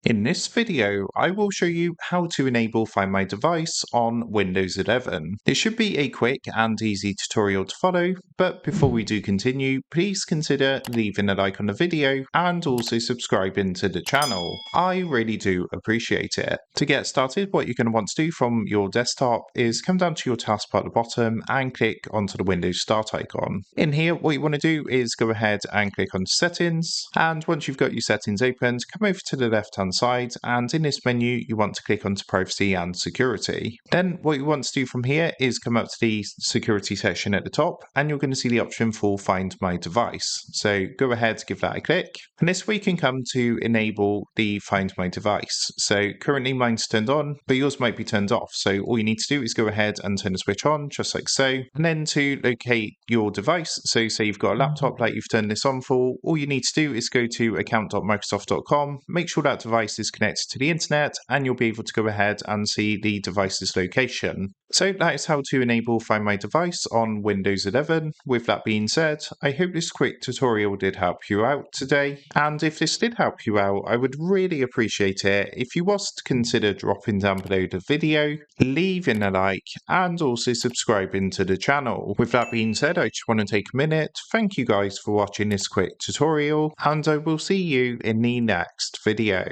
In this video, I will show you how to enable Find My Device on Windows 11. It should be a quick and easy tutorial to follow, but before we do continue, please consider leaving a like on the video and also subscribing to the channel. I really do appreciate it. To get started, what you're going to want to do from your desktop is come down to your taskbar at the bottom and click onto the Windows Start icon. In here, what you want to do is go ahead and click on Settings, and once you've got your settings opened, come over to the left-hand side, and in this menu you want to click onto Privacy and Security. Then what you want to do from here is come up to the security section at the top, and you're going to see the option for Find My Device. So go ahead, give that a click, and this way you can come to enable the Find My Device. So currently mine's turned on, but yours might be turned off. So all you need to do is go ahead and turn the switch on, just like so, and then to locate your device, so say you've got a laptop like you've turned this on for, all you need to do is go to account.microsoft.com, make sure that device is connected to the internet, and you'll be able to go ahead and see the device's location. So that is how to enable Find My Device on Windows 11. With that being said, I hope this quick tutorial did help you out today, and if this did help you out, I would really appreciate it if you was to consider dropping down below the video, leaving a like, and also subscribing to the channel. With that being said, I just want to take a minute, thank you guys for watching this quick tutorial, and I will see you in the next video.